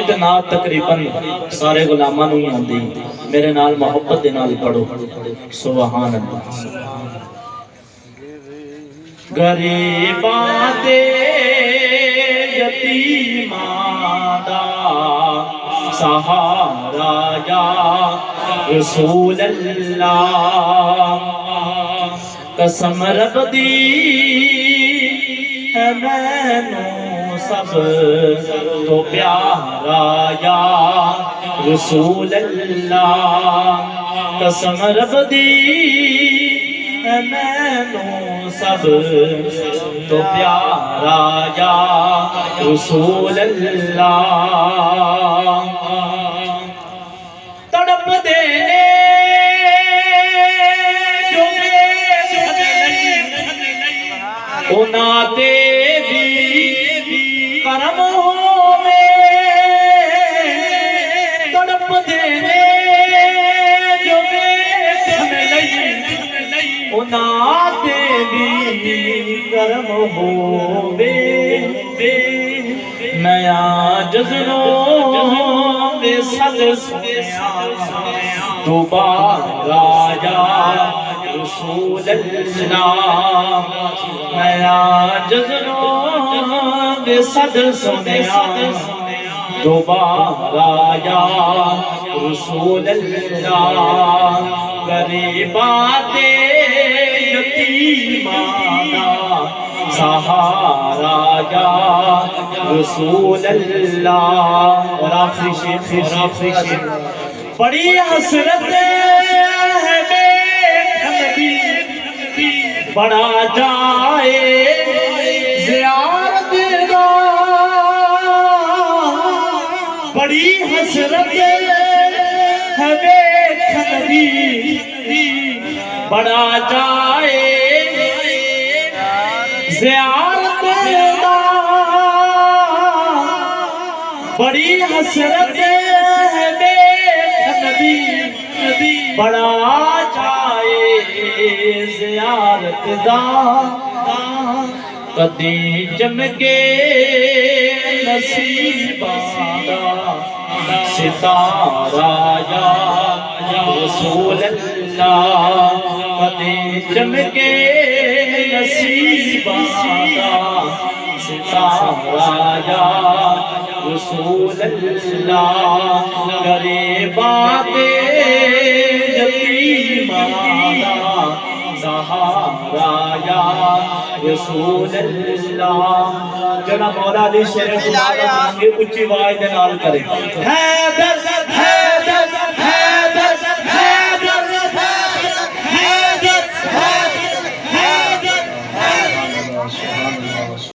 تے نال تقریباً سارے غلاماں نوں ہی آندی میرے نال محبت دے نال پڑھو سبحان اللہ غریباں تے یتیماں دا سہارا یا رسول اللہ قسم رب دی ہے مینوں سب تو پیارا یا رسول اللہ قسم رب دی ہے مینوں سب تو پیارا یا رسول اللہ تڑپ دینے اونا تے بھی کرم ہووے تڑپ دینے جو اونا تے بھی کرم ہووے نیا جذنوں بے صد سنیا دوبارہ یا رسول اللہ نیا جذنوں بے صد سنیا دوبارہ یا رسول اللہ غریباں تے یتیماں دا سہارا یا رسول اللہ اور آخری شیخ بڑی حسرت ہے بڑا جائے زیارت دا بڑی حسرت ہے دیکھن دی بڑا جائے زیارت دا بڑی حسرت ہے دیکھن دی بڑا جائے زیارت دا کدی چمکے نصیباں دا ستارہ یا رسول اللہ کدی چمکے نصیباں دا ستارہ یا رسول اللہ غریباں تے یتیماں دا سہارا یا رسول اللہ جناب مولا علی شیر خدا کا مانگے اچھی آواز دے نال کرے حیدر حیدر حیدر حیدر حیدر حیدر حیدر